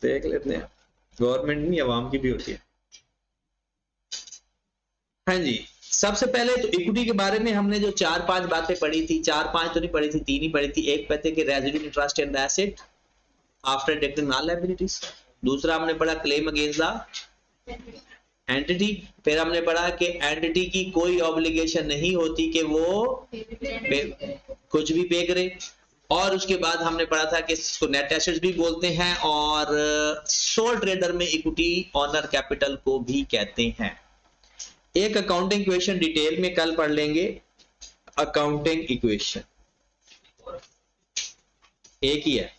देख लेते हैं, गवर्नमेंट नहीं अवाम की भी होती है। हाँ जी, सबसे पहले तो इक्विटी के बारे में हमने जो 4-5 बातें पढ़ी थी, 4-5 तो नहीं पढ़ी थी, 3 ही पढ़ी थी। एक पढ़ते कि residual interest in the asset after deducting all liabilities. दूसरा हमने पढ़ा क्लेम अगेंस्ट द एंटिटी। फिर हमने पढ़ा कि एंटिटी की कोई ऑब्लिगेशन नहीं होती कि वो कुछ भी पे करे। और उसके बाद हमने पढ़ा था कि इसको नेट एसेट्स भी बोलते हैं और सोल ट्रेडर में इक्विटी ऑनर कैपिटल को भी कहते हैं। एक अकाउंटिंग इक्वेशन डिटेल में कल पढ़ लेंगे, अकाउंटिंग इक्वेशन एक ही है,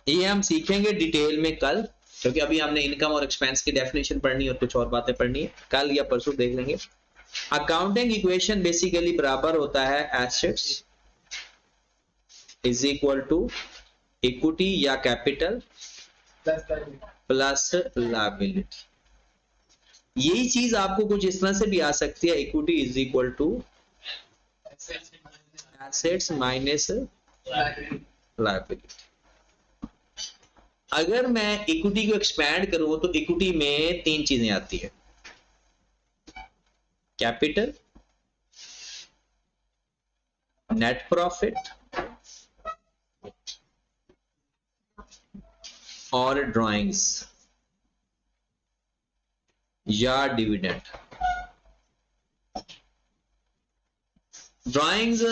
ये हम सीखेंगे डिटेल में कल, क्योंकि अभी हमने इनकम और एक्सपेंस की डेफिनेशन पढ़नी है और कुछ और बातें पढ़नी है, कल या परसों देख लेंगे। अकाउंटिंग इक्वेशन बेसिकली बराबर होता है assets is equal to equity या कैपिटल प्लस लायबिलिटी। यही चीज आपको कुछ इस तरह से भी आ सकती है, equity is equal to assets minus liability. अगर मैं इक्विटी को एक्सपैंड करूं तो इक्विटी में 3 चीजें आती है, कैपिटल, नेट प्रॉफिट और ड्राइंग्स या डिविडेंड। ड्राइंग्स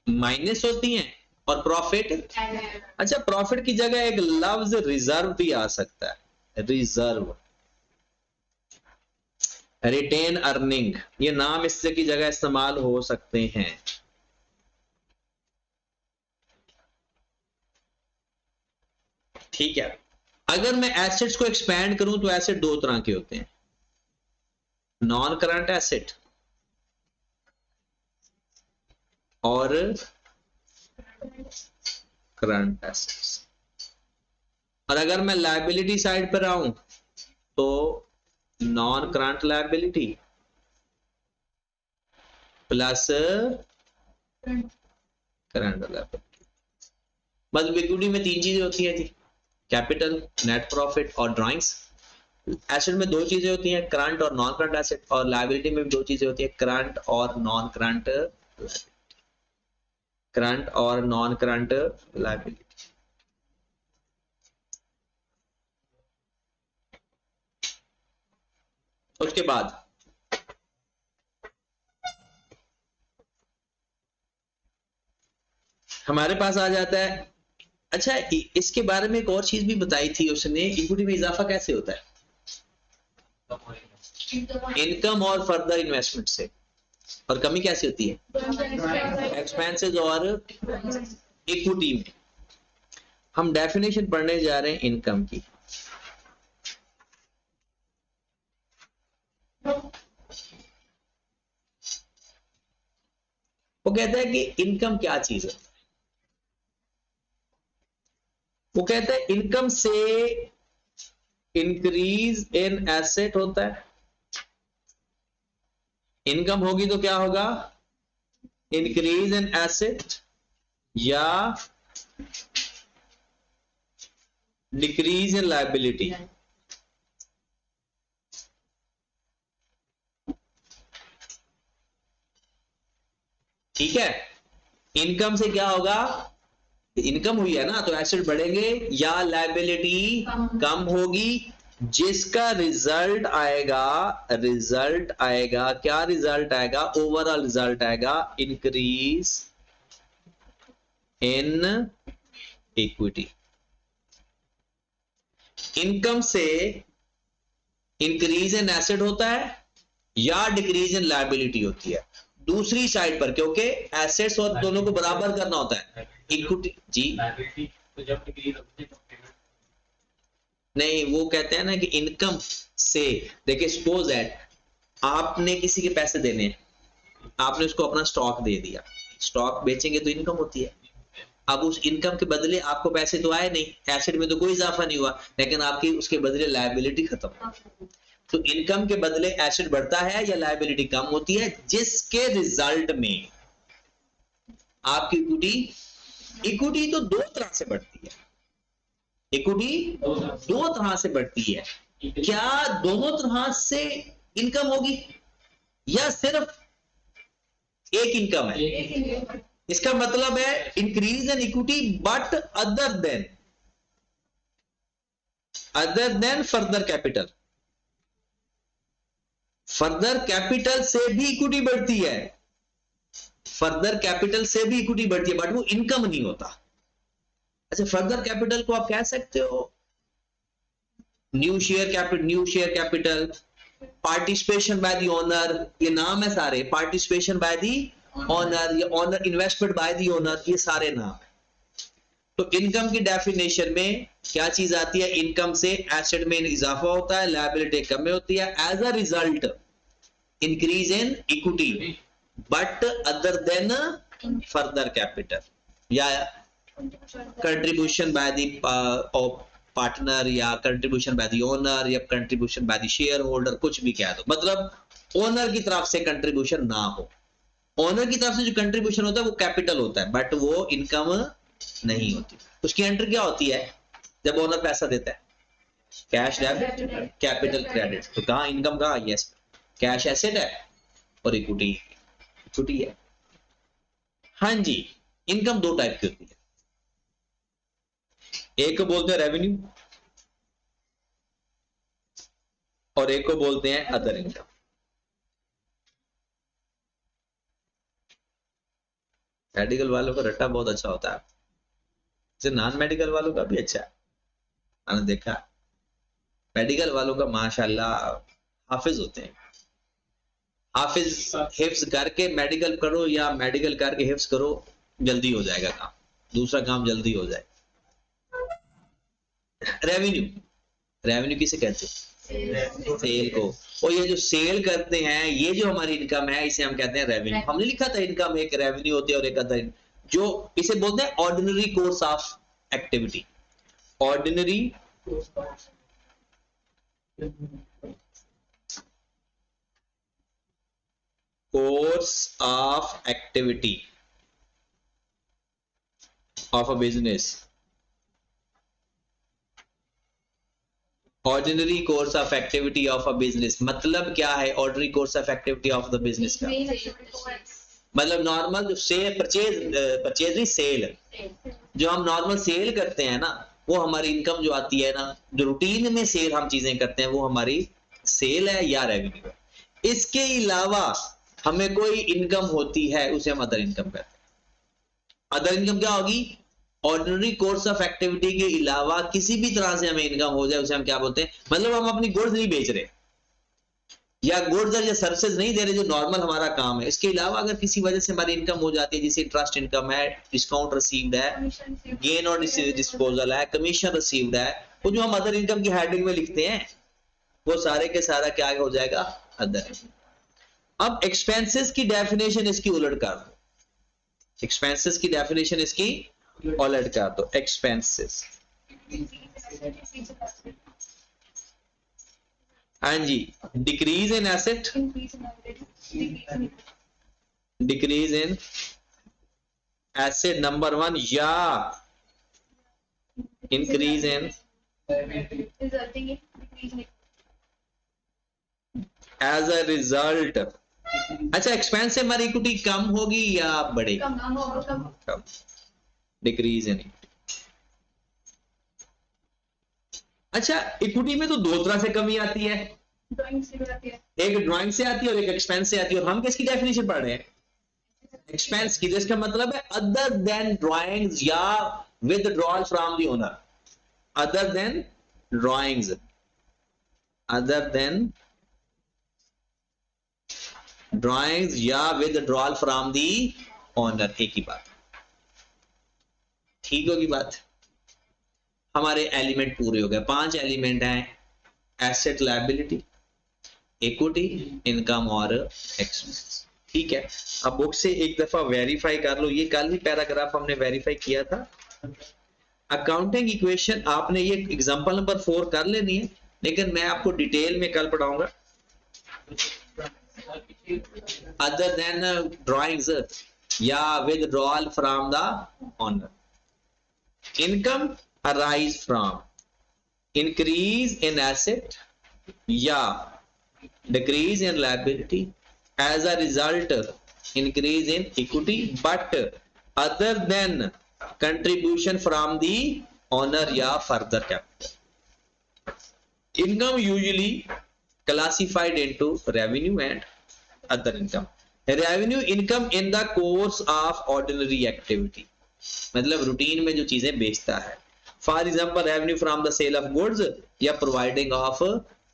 माइनस होती हैं और प्रॉफिट, अच्छा प्रॉफिट की जगह एक लफ्ज रिजर्व भी आ सकता है, रिजर्व, रिटेन अर्निंग, ये नाम इससे की जगह इस्तेमाल हो सकते हैं। ठीक है, अगर मैं एसेट्स को एक्सपैंड करूं तो एसेट 2 तरह के होते हैं, नॉन करंट एसेट और करंट एसेट्स। और अगर मैं लायबिलिटी साइड पर आऊं तो non current liability plus current liability. मतलब इक्विटी में 3 चीजें होती हैं जी, कैपिटल, नेट प्रॉफिट और ड्राइंग्स। एसेट में 2 चीजें होती हैं, करंट और नॉन करंट एसेट, और लायबिलिटी में भी 2 चीजें होती हैं, करंट और नॉन करंट, करंट और नॉन करंट लायबिलिटी। उसके बाद हमारे पास आ जाता है, अच्छा इसके बारे में एक और चीज भी बताई थी उसने, इक्विटी में इजाफा कैसे होता है, इनकम और फर्दर इन्वेस्टमेंट से, और कमी कैसे होती है एक्सपेंसेस और इक्विटी में। हम डेफिनेशन पढ़ने जा रहे हैं इनकम की। वो कहता है कि इनकम क्या चीज है, वो कहता है इनकम से इंक्रीज इन एसेट होता है, इनकम होगी तो क्या होगा, इंक्रीज इन एसेट या डिक्रीज इन लायबिलिटी। ठीक है, इनकम से क्या होगा, इनकम हुई है ना तो एसेट बढ़ेंगे या लायबिलिटी कम होगी, जिसका रिजल्ट आएगा, क्या रिजल्ट आएगा, ओवरऑल रिजल्ट आएगा इंक्रीज इन इक्विटी। इनकम से इंक्रीज इन एसेट होता है या डिक्रीज इन लायबिलिटी होती है दूसरी साइड पर, क्योंकि एसेट्स और दोनों को बराबर करना होता है। इक्विटी जी तो जब डिक्रीज होती है नहीं, वो कहते हैं ना कि इनकम से, देखिए सपोज दैट आपने किसी के पैसे देने हैं, आपने उसको अपना स्टॉक दे दिया, स्टॉक बेचेंगे तो इनकम होती है। अब उस इनकम के बदले आपको पैसे तो आए नहीं, एसेट में तो कोई इजाफा नहीं हुआ, लेकिन आपकी उसके बदले लायबिलिटी खत्म। तो इनकम के बदले एसेट बढ़ता है या लायबिलिटी कम होती है, जिसके रिजल्ट में आपकी इक्विटी तो 2 तरह से बढ़ती है, इक्विटी दो तरह से बढ़ती है। क्या दोनों तरह से इनकम होगी या सिर्फ एक इनकम है? इसका मतलब है increase in equity but other than further capital. Further capital से भी इक्विटी बढ़ती है, फर्दर कैपिटल से भी इक्विटी बढ़ती है, बट वो इनकम नहीं होता। अच्छा, फर्दर कैपिटल को आप कह सकते हो new share capital, participation bye the owner, ये नाम है सारे, पार्टिसिपेशन बाय द ओनर, ये owner investment by the owner, ये सारे नाम है। तो इनकम की डेफिनेशन में क्या चीज आती है? इनकम से एसेट में इजाफा होता है, लायबिलिटी कम में होती है, as a result increase in equity but other than further capital, या कंट्रीब्यूशन बाय द पार्टनर, या कंट्रीब्यूशन बाय द ओनर, या contribution by the shareholder, कुछ भी कह दो, मतलब ओनर की तरफ से कंट्रीब्यूशन ना हो। ओनर की तरफ से जो कंट्रीब्यूशन होता है वो कैपिटल होता है, बट वो इनकम नहीं होती। उसकी एंट्री क्या होती है जब ओनर पैसा देता है? Cash debit, capital credit. तो कहां इनकम कहां आई है? कैश एसेट है और इक्विटी है। हाँ जी, इनकम दो टाइप की होती है, एक को बोलते हैं रेवेन्यू और एक को बोलते हैं अदर इनकम। मेडिकल वालों का रट्टा बहुत अच्छा होता है, नॉन मेडिकल वालों का भी अच्छा है। मैंने देखा मेडिकल वालों का माशाल्लाह हाफिज होते हैं। हाफिज हिफ्ज करके मेडिकल करो या मेडिकल करके हिफ्ज करो, जल्दी हो जाएगा काम, दूसरा काम जल्दी हो जाए। रेवेन्यू किसे कहते हैं? सेल को। और ये जो सेल करते हैं, ये जो हमारी इनकम है, इसे हम कहते हैं रेवेन्यू। हमने लिखा था इनकम एक रेवेन्यू होती है और एक अदर, जो इसे बोलते हैं ordinary course of activity. Ordinary course of activity of a business. Ordinary course of activity of a business मतलब क्या है? Ordinary course of activity of the business का मतलब नॉर्मल जो परचेज नहीं, सेल, जो हम नॉर्मल सेल करते हैं ना, वो हमारी इनकम जो आती है ना, जो रूटीन में सेल हम चीजें करते हैं, वो हमारी सेल है या रेवेन्यू है। इसके अलावा हमें कोई इनकम होती है, उसे हम अदर इनकम कहते हैं। अदर इनकम क्या होगी? ऑर्डिनरी कोर्स ऑफ एक्टिविटी के अलावा किसी भी तरह से हमें इनकम हो जाए, उसे हम क्या बोलते हैं? मतलब हम अपनी गुड्स नहीं बेच रहे या गुड्स या सर्विसेज नहीं दे रहे, जो नॉर्मल हमारा काम है, इसके अलावा अगर किसी वजह से हमारी इनकम हो जाती है, जैसे इंटरेस्ट इनकम है, डिस्काउंट रिसीव्ड है, गेन और डिस्पोजल है, कमीशन रिसीव्ड है, वो जो हम अदर इनकम की हेडिंग में लिखते हैं, वो सारे के सारा क्या हो जाएगा? अदर। अब एक्सपेंसेस की डेफिनेशन इसकी उलट कर दो, एक्सपेंसेस की डेफिनेशन इसकी उलट कर दो। एक्सपेंसेस, हाँ जी, decrease in asset, decrease in asset number 1, या increase in as a result. अच्छा, एक्सपेंस से हमारी इक्विटी कम होगी या बढ़ेगी? कम। Decrease in. अच्छा, इक्विटी में तो दो तरह से कमी आती है, एक ड्राइंग से आती है और एक एक्सपेंस से आती है, और हम किसकी डेफिनेशन पढ़ रहे हैं? एक्सपेंस की। जिसका मतलब है अदर देन ड्राइंग्स या withdrawal from the owner. Other than drawings, other than drawings या विथड्रॉल फ्रॉम द ओनर, एक ही बात। ठीक होगी बात? हमारे एलिमेंट पूरे हो गए, 5 एलिमेंट हैं, एसेट, लायबिलिटी, इक्विटी, इनकम और एक्सपेंस। ठीक है, अब बुक से एक दफा वेरीफाई कर लो, ये कल ही पैराग्राफ हमने वेरीफाई किया था। अकाउंटिंग इक्वेशन आपने ये एग्जांपल नंबर 4 कर लेनी है, लेकिन मैं आपको डिटेल में कल पढ़ाऊंगा। अदर देन ड्राइंग्स या withdrawal from the owner. Income arise from increase in asset या decrease in liability, as a result increase in equity, but other than contribution from the owner या further capital. Income usually classified into revenue and other income. Revenue income in the course of ordinary activity, मतलब routine में जो चीजें बेचता है. For example revenue from the sale of goods या providing of,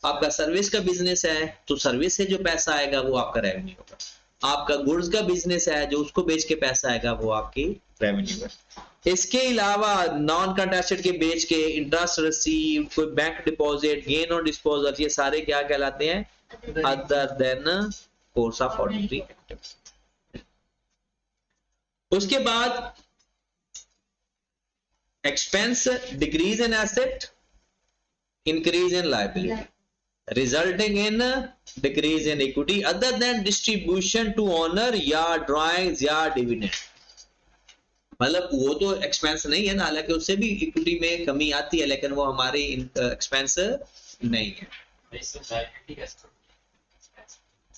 आपका service का बिजनेस है तो सर्विस से जो पैसा आएगा वो आपका रेवेन्यू होगा. आपका गुड्स का बिजनेस है जो उसको बेच के पैसा आएगा वो आपकी रेवेन्यू है. इसके अलावा नॉन कंटेस्टेड के बेच के इंटरेस्ट रिसीव, कोई bank deposit, gain on disposal, ये सारे क्या कहलाते हैं? Other than course of ordinary activity. उसके बाद expense, decrease in asset, increase in liability, resulting in decrease in equity other than distribution to owner या drawings या dividend. मतलब वो तो एक्सपेंस नहीं है ना, हालांकि उससे भी इक्विटी में कमी आती है, लेकिन वो हमारी एक्सपेंस नहीं है.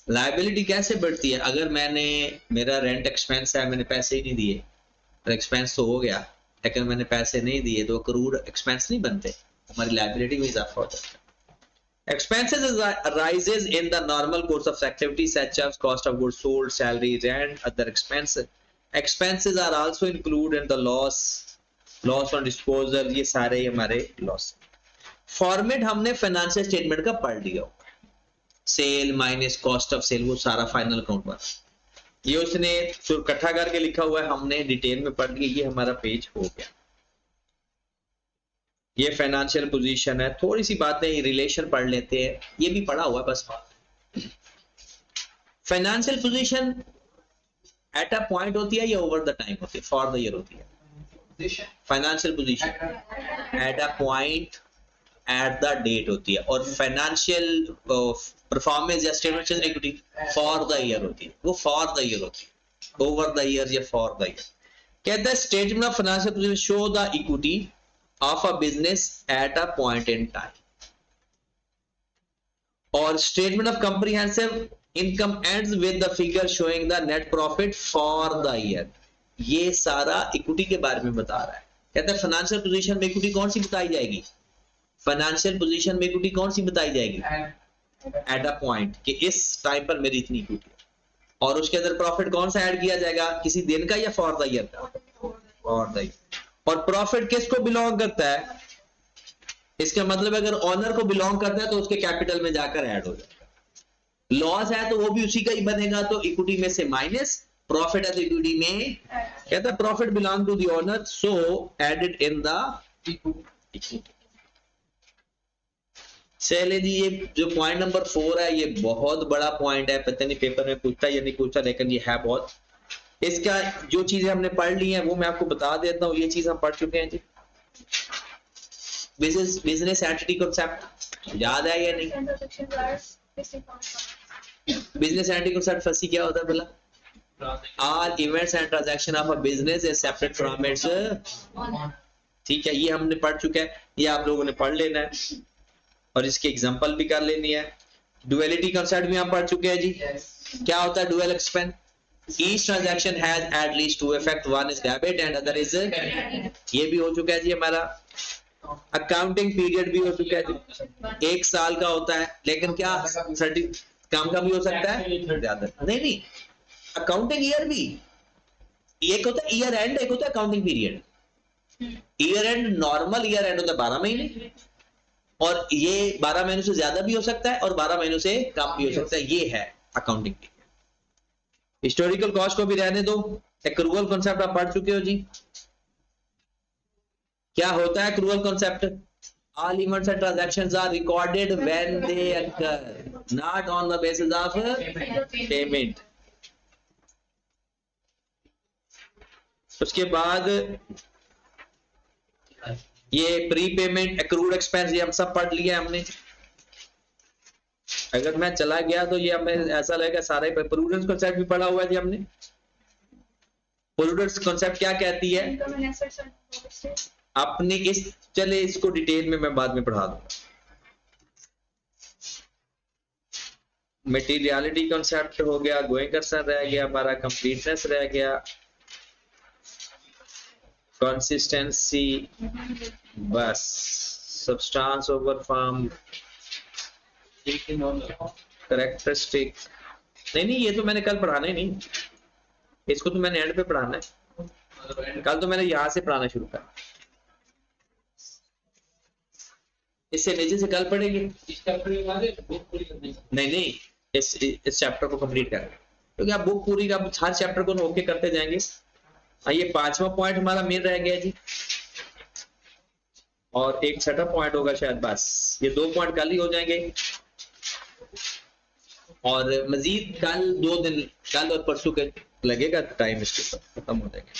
लाइबिलिटी कैसे बढ़ती है? अगर मेरा रेंट एक्सपेंस है, मैंने पैसे ही नहीं दिए, तो एक्सपेंस तो हो गया, लेकिन मैंने पैसे नहीं दिए तो अक्रूड एक्सपेंस नहीं बनते, हमारी लायबिलिटी में इजाफा हो जाता है. Expenses arises in the normal course of activity such as cost of goods sold, salary, rent, other expenses. Expenses are also included in the loss on disposal, ये सारे हमारे लॉस. फॉर्मेट हमने फाइनेंशियल स्टेटमेंट का पढ़ लिया, sale minus cost of sale, वो सारा final account बना. ये उसने इकट्ठा करके लिखा हुआ है, हमने डिटेल में पढ़ लिया, ये हमारा पेज हो गया. ये फाइनेंशियल पोजीशन है. थोड़ी सी बातें रिलेशन पढ़ लेते हैं, ये भी पढ़ा हुआ है बस. Financial position at a point होती है या ओवर द टाइम होती है? फॉर द ईयर होती है. Financial position at a point at the date होती है, और फाइनेंशियल परफॉर्मेंस या statement equity for the year होती है. वो फॉर द ईयर होती है, ओवर द ईयर या फॉर द ईयर. कहता है statement of financial position show the equity of a business at a point in time, और statement of comprehensive income ends with the figure showing the net profit for the year. ये सारा equity के बारे में बता रहा है. कहता है फाइनेंशियल पोजीशन में इक्विटी कौन सी बताई जाएगी? फाइनेंशियल पोजीशन में इक्विटी कौन सी बताई जाएगी? एट अ पॉइंट, कि इस टाइम पर मेरी इतनी इक्विटी है. और उसके अंदर प्रॉफिट कौन सा ऐड किया जाएगा? किसी दिन का या फॉर द ईयर का? For the year. और प्रॉफिट किसको बिलोंग करता है? इसका मतलब अगर ऑनर को बिलोंग करता है तो उसके कैपिटल में जाकर ऐड हो जाएगा. लॉस है तो वो भी उसी का ही बनेगा, तो इक्विटी में से माइनस, प्रॉफिट है तो इक्विटी में. कहता है profit belong to the owner, so added in the equity. चलिए जी, ये जो पॉइंट नंबर 4 है, ये बहुत बड़ा पॉइंट है. पता नहीं पेपर में पूछता या नहीं पूछता, लेकिन ये है बहुत. इसका जो चीजें हमने पढ़ ली हैं वो मैं आपको बता देता हूँ. ये चीज हम पढ़ चुके हैं जी. बिजनेस एंटिटी कॉन्सेप्ट याद है या नहीं? बिजनेस एंटिटी कॉन्सेप्ट फर्स्ट क्या होता है बोला? All events and transaction of a business is separate from its. ठीक है, ये हमने पढ़ चुके हैं, ये आप लोगों ने पढ़ लेना है और इसकी एग्जांपल भी कर लेनी है. डुअलिटी कॉन्सेप्ट भी हम पढ़ चुके हैं जी. क्या होता है dual expense? Each transaction has at least two effect, one is debit and other is ये भी हो चुका है जी हमारा. अकाउंटिंग पीरियड भी हो चुका है जी, 1 साल का होता है, लेकिन क्या काम का भी हो सकता है ज्यादा नहीं. अकाउंटिंग ईयर भी एक होता है ईयर एंड, एक होता है accounting period. Year and normal year and होता है 12 महीने, और ये 12 महीनों से ज्यादा भी हो सकता है और 12 महीनों से कम भी हो सकता है. ये है अकाउंटिंग पीरियड. हिस्टोरिकल कॉस्ट को भी रहने दो. एक्रूअल कॉन्सेप्ट आप पढ़ चुके हो जी. क्या होता है accrual concept? All events and transactions are recorded when they occur, not on the basis of payment. उसके बाद ये प्री पेमेंट, एक्रूड एक्सपेंस, ये हम सब पढ़ लिया हमने. अगर मैं चला गया तो ये हमें ऐसा लगेगा सारे. प्रूडेंस कॉन्सेप्ट भी पढ़ा हुआ है जी हमने. प्रूडेंस कॉन्सेप्ट क्या कहती है? अपनी इस चले इसको डिटेल में मैं बाद में पढ़ा दूंगा। मटेरियलिटी कॉन्सेप्ट हो गया, गोइंग कंसर्न रह गया, हमारा कंप्लीटनेस रह गया, कंसिस्टेंसी, बस सब्सटेंस ओवर फॉर्म, कैरेक्टरिस्टिक। नहीं ये तो मैंने कल पढ़ाना ही नहीं, इसको तो मैंने एंड पे पढ़ाना है। कल तो मैंने यहां से पढ़ाना शुरू करा, इससे नीचे से कल पढ़ेंगे। इस चैप्टर के बाद बुक पूरी करनी है। नहीं इस चैप्टर को कंप्लीट करें, क्योंकि आप बुक पूरी का हर चैप्टर को ओके करते जाएंगे। ये 5वां पॉइंट हमारा मेन रह गया जी, और एक 6वां पॉइंट होगा शायद, बस ये 2 पॉइंट कल ही हो जाएंगे। और मजीद कल 2 दिन, कल और परसों के लगेगा टाइम, इसके ऊपर खत्म हो जाएगा।